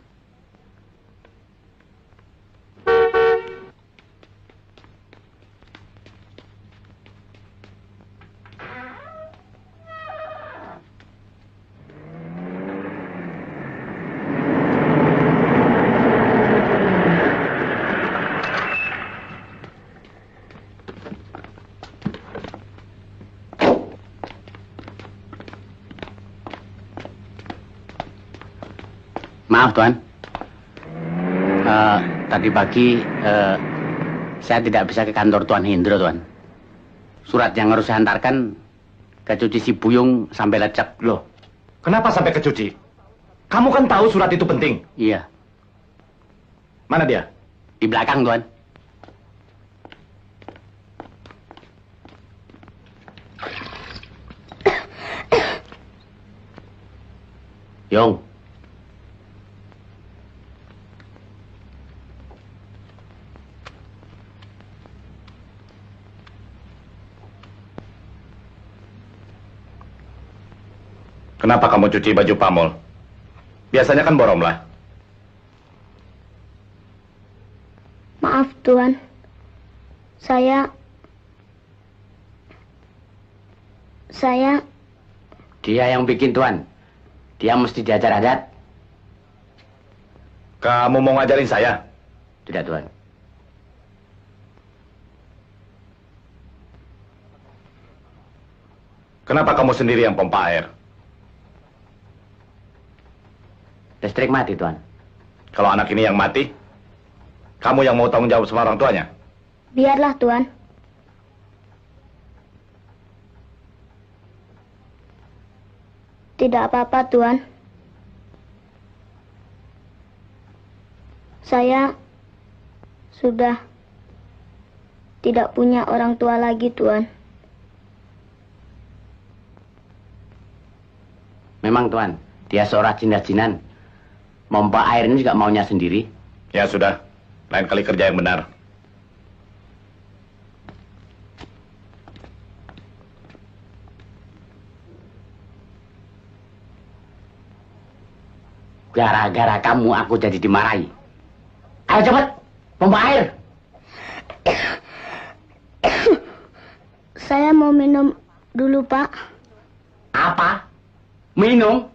Maaf, Tuan. Tadi pagi saya tidak bisa ke kantor Tuan Hendro, Tuan. Surat yang harus saya hantarkan ke cuci si Buyung sampai lecek. Loh, kenapa sampai ke cuci? Kamu kan tahu surat itu penting. Iya, Mana dia? di belakang, Tuan. Yong. Kenapa kamu cuci baju Pamol? Biasanya kan Boromlah. Maaf, Tuan. Saya... Dia yang bikin, Tuan. Dia mesti diajar adat. Kamu mau ngajarin saya? Tidak, Tuan. Kenapa kamu sendiri yang pompa air? Listrik mati, Tuan. Kalau anak ini yang mati, kamu yang mau tanggung jawab sama orang tuanya? Biarlah, Tuan. Tidak apa-apa, Tuan. Saya sudah tidak punya orang tua lagi, Tuan. Memang, Tuan. Dia seorang jinas-jinan. Mompa air ini juga maunya sendiri. Ya sudah, lain kali kerja yang benar. Gara-gara kamu aku jadi dimarahi. Ayo cepat, pompa air. Saya mau minum dulu, Pak. Apa? Minum?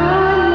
Kembalilah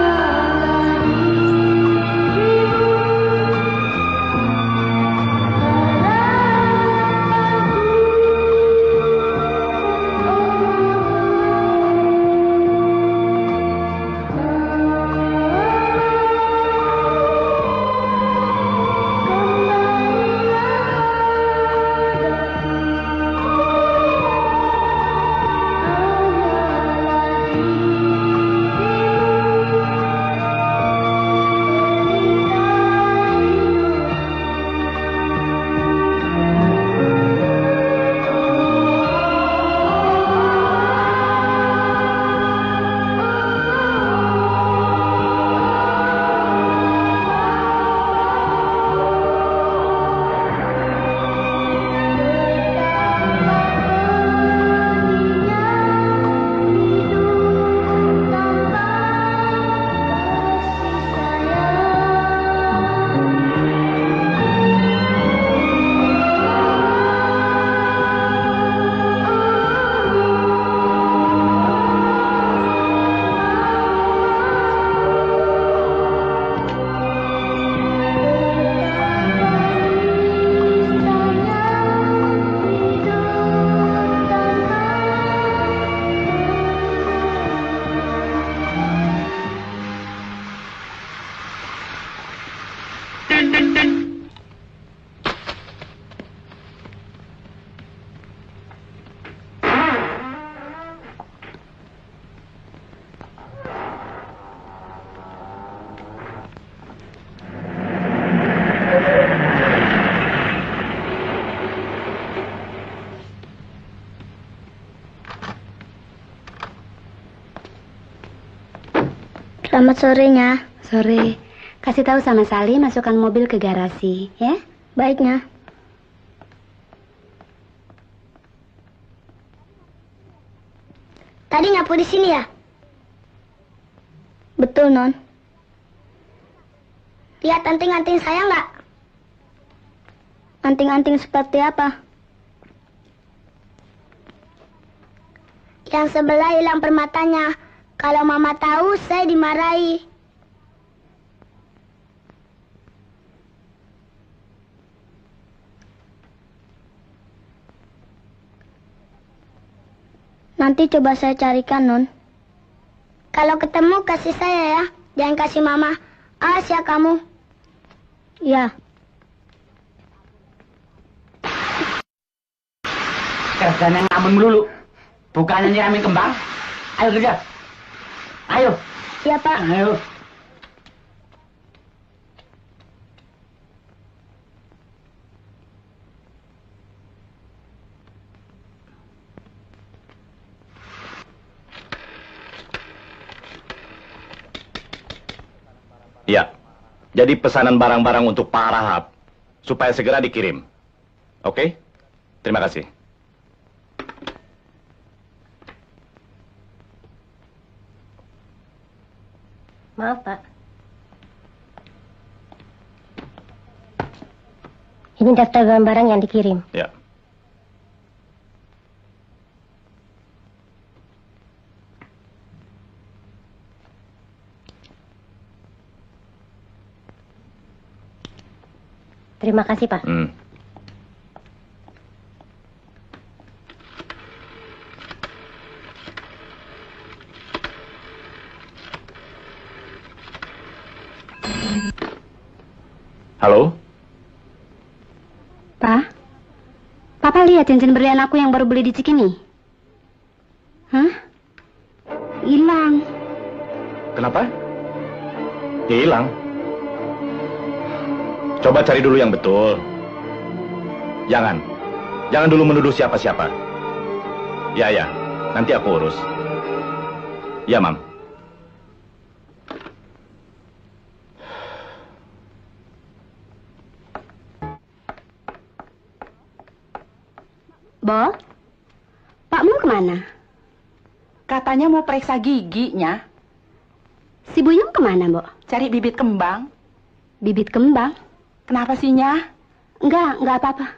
Selamat sorenya. Sore. Kasih tahu sama Sali masukkan mobil ke garasi, ya? Baiknya. Tadi nyapu di sini ya? Betul, Non. Lihat anting-anting saya nggak? Anting-anting seperti apa? Yang sebelah hilang permatanya. Kalau Mama tahu, saya dimarahi. Nanti coba saya carikan, Non. Kalau ketemu, kasih saya ya. Jangan kasih Mama. Awas ya kamu. Ya. Kerjanya ngamen melulu. Bukannya nyiramin kembang. Ayo kerja. Ayo. Iya, Pak. Ayo. Iya. Jadi pesanan barang-barang untuk Pak Rahab supaya segera dikirim. Oke? Terima kasih. Maaf, Pak. Ini daftar barang-barang yang dikirim. Ya. Terima kasih, Pak. Halo? Pak? Papa lihat cincin berlian aku yang baru beli di Cikini? Hah? Hilang. Kenapa? Hilang. Coba cari dulu yang betul. Jangan dulu menuduh siapa-siapa. Ya, nanti aku urus. Ya, Mam. Bo? Pak Mun kemana? Katanya mau periksa giginya. Si Buyung kemana, Bo? Cari bibit kembang. Bibit kembang? Kenapa sih, Nya? Enggak apa-apa.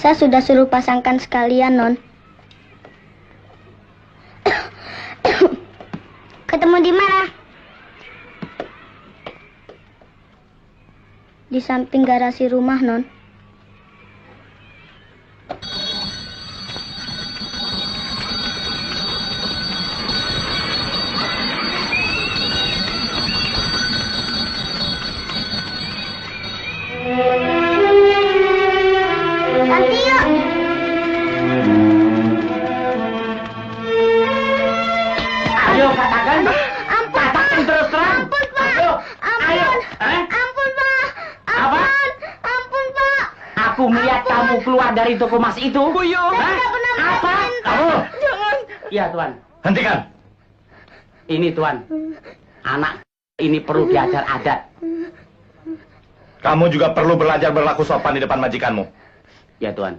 Saya sudah suruh pasangkan sekalian, Non. Ketemu di mana? Di samping garasi rumah, Non. Nanti yuk. Ayo katakan. Ampun, Katakan terus terang. Ampun, Pak. Ayo. Ayo. Ampun, Pak. Apa? Ampun, Pak. Aku melihat kamu keluar dari toko emas itu. Buyung. Saya Hah? tidak pernah Apa? melakukan. Kamu? Jangan. Iya, Tuan. Hentikan. Ini, Tuan. Anak ini perlu diajar adat. Kamu juga perlu belajar berlaku sopan di depan majikanmu. Ya, Tuan.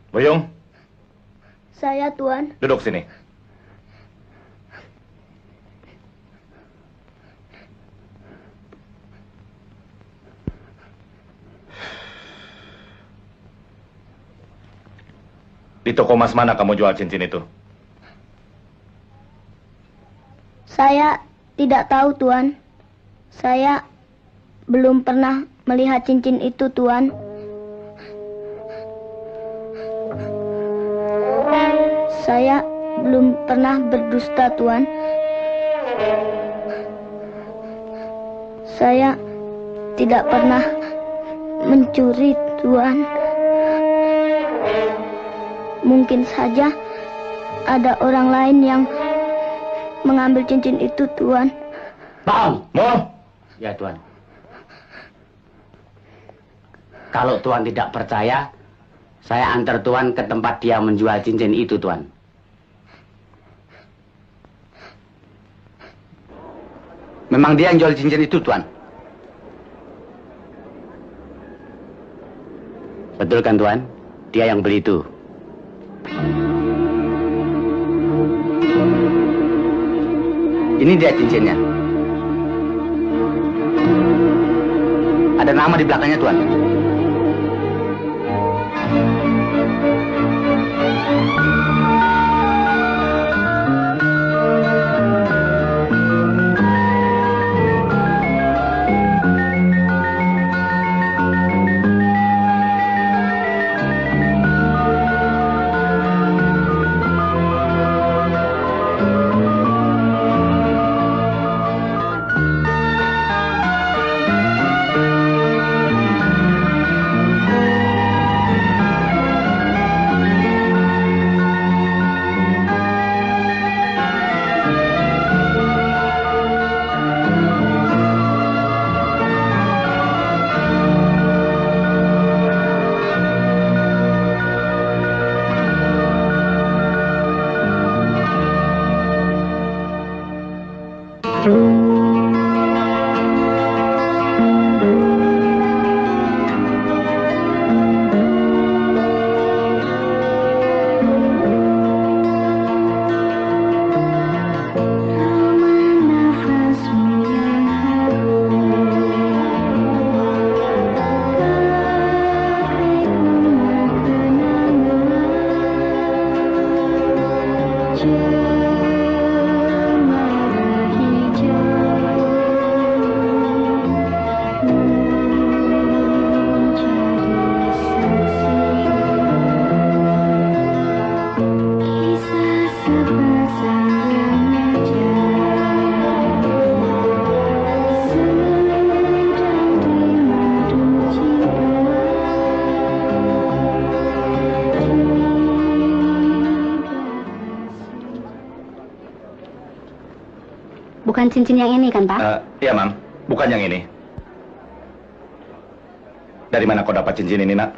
Buyung, Saya, Tuan. duduk sini. Di toko emas mana kamu jual cincin itu? Saya tidak tahu, Tuan. Saya belum pernah melihat cincin itu, Tuan. Saya belum pernah berdusta, Tuan. Saya tidak pernah mencuri, Tuan. Mungkin saja ada orang lain yang mengambil cincin itu, Tuan. Bang! Mo! Ya, Tuan. Kalau Tuan tidak percaya, saya antar Tuan ke tempat dia menjual cincin itu, Tuan. Memang dia yang jual cincin itu, Tuan. Betul kan, Tuan? Dia yang beli itu. Ini dia cincinnya. Ada nama di belakangnya, Tuan. Bukan cincin yang ini kan, Pak? Iya, Mam. Bukan yang ini. Dari mana kau dapat cincin ini, Nak?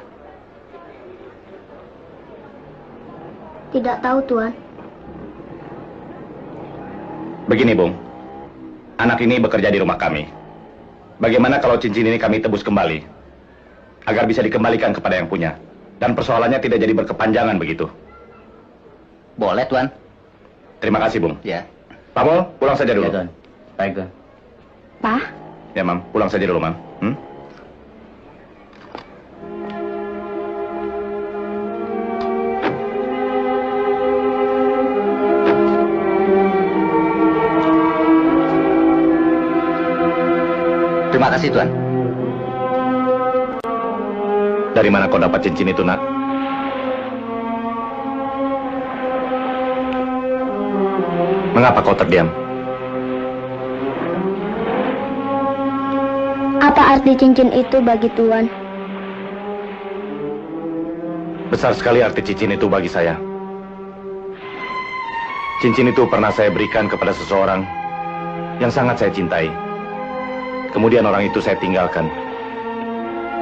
Tidak tahu, Tuan. Begini, Bung. Anak ini bekerja di rumah kami. Bagaimana kalau cincin ini kami tebus kembali? Agar bisa dikembalikan kepada yang punya. Dan persoalannya tidak jadi berkepanjangan begitu. Boleh, Tuan. Terima kasih, Bung. Ya. Pak Mul, pulang saja dulu. Ya, Tuan. Baik, Tuan. Pak? Ya, Mam. Pulang saja dulu, Mam. Terima kasih, Tuan. Dari mana kau dapat cincin itu, Nak? Mengapa kau terdiam? Apa arti cincin itu bagi Tuan? Besar sekali arti cincin itu bagi saya. Cincin itu pernah saya berikan kepada seseorang yang sangat saya cintai. Kemudian orang itu saya tinggalkan.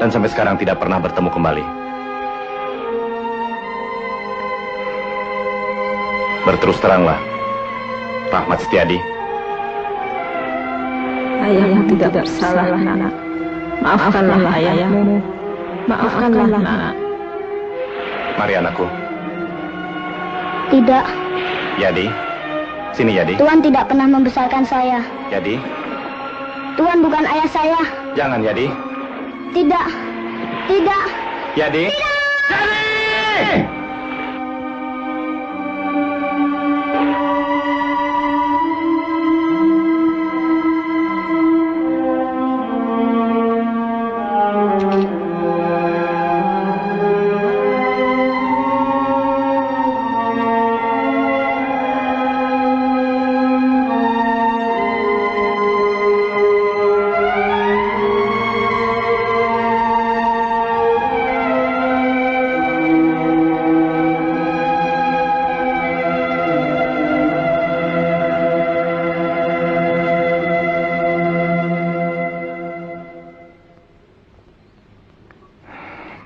Dan sampai sekarang tidak pernah bertemu kembali. Berterus teranglah, Rahmat Setiadi. Ayahmu tidak bersalah, Nak. Maafkanlah ayahmu. Maafkanlah, Nak. Mari anakku. Tidak. Yadi. Sini, Yadi. Tuan tidak pernah membesarkan saya. Yadi. Tuan bukan ayah saya. Jangan, Yadi. Tidak. Tidak. Yadi. Tidak. Yadi!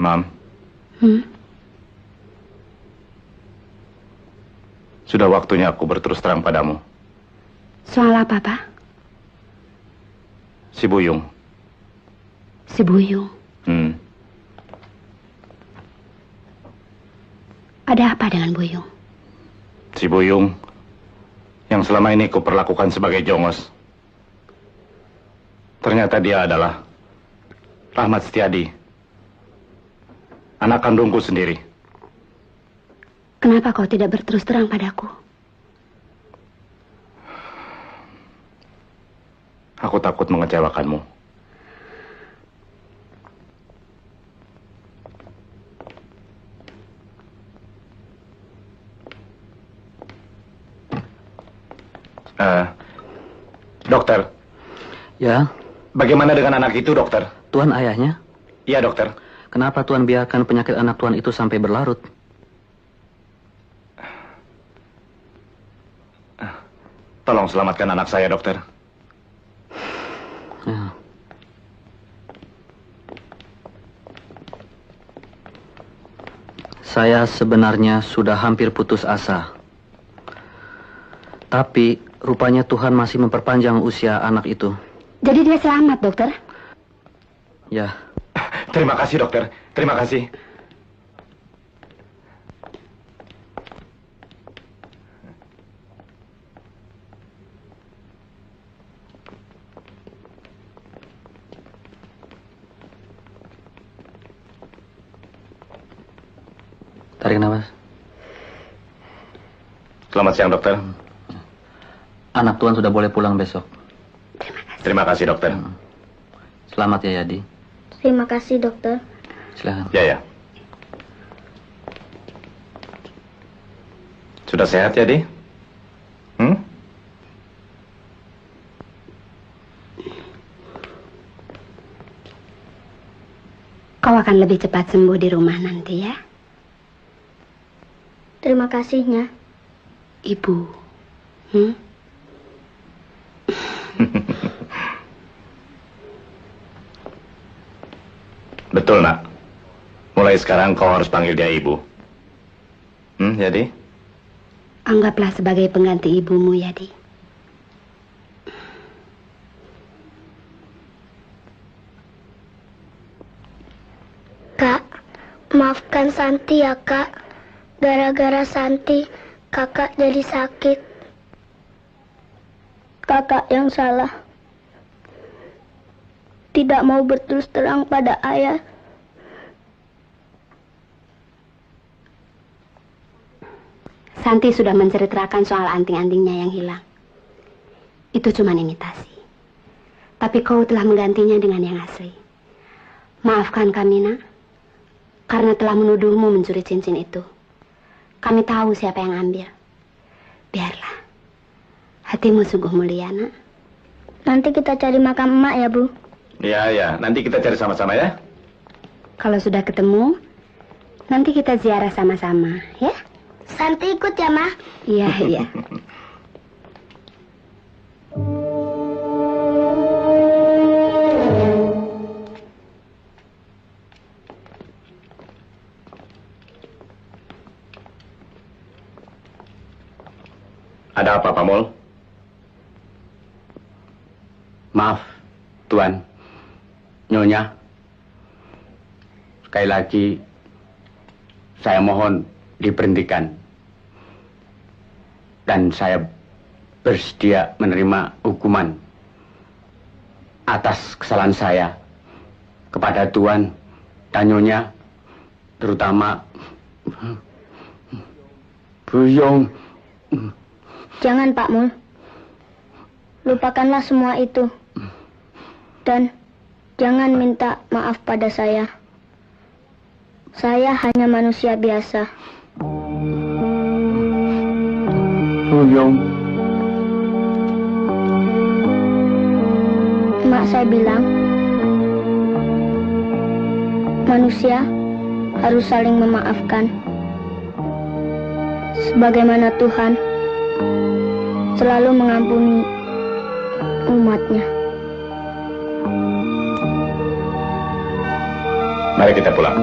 Mam. Sudah waktunya aku berterus terang padamu. Soal apa, Pak? Si Buyung. Si Buyung. Ada apa dengan Buyung? Si Buyung yang selama ini kuperlakukan sebagai jongos. Ternyata dia adalah Rahmat Setiadi, anak kandungku sendiri. Kenapa kau tidak berterus terang padaku? Aku takut mengecewakanmu. Dokter. Ya? Bagaimana dengan anak itu, dokter? Tuan ayahnya? Iya, dokter. Kenapa Tuan biarkan penyakit anak Tuan itu sampai berlarut? Tolong selamatkan anak saya, dokter. Ya. Saya sebenarnya sudah hampir putus asa. Tapi rupanya Tuhan masih memperpanjang usia anak itu. Jadi dia selamat, dokter? Ya. Terima kasih, dokter. Terima kasih. Tarik nafas. Selamat siang, dokter. Anak Tuan sudah boleh pulang besok. Terima kasih, dokter. Selamat ya, Yadi. Terima kasih, dokter. Silakan. Ya. Sudah sehat, Yadi? Kau akan lebih cepat sembuh di rumah nanti ya. Terima kasihnya. Ibu. Betul, nak. Mulai sekarang kau harus panggil dia ibu. Yadi? Anggaplah sebagai pengganti ibumu, Yadi. Kak, maafkan Santi ya, Kak. Gara-gara Santi, kakak jadi sakit. Kakak yang salah. Tidak mau berterus terang pada ayah. Santi sudah menceritakan soal anting-antingnya yang hilang. Itu cuma imitasi. Tapi kau telah menggantinya dengan yang asli. Maafkan kami, nak. Karena telah menuduhmu mencuri cincin itu. Kami tahu siapa yang ambil. Biarlah. Hatimu sungguh mulia, nak. Nanti kita cari makam emak ya, Bu. Ya. Nanti kita cari sama-sama ya. Kalau sudah ketemu, nanti kita ziarah sama-sama, ya? Santi ikut ya, Ma? Iya. Ada apa, Pak Mul? Maaf, Tuan. Nyonya. Sekali lagi, saya mohon diberhentikan. Dan saya bersedia menerima hukuman atas kesalahan saya kepada Tuan dan Nyonya, terutama Buyung. Jangan, Pak Mul. Lupakanlah semua itu. Dan jangan minta maaf pada saya. Saya hanya manusia biasa. Buyung. Mak saya bilang, manusia harus saling memaafkan. Sebagaimana Tuhan selalu mengampuni umatnya. Mari kita pulang.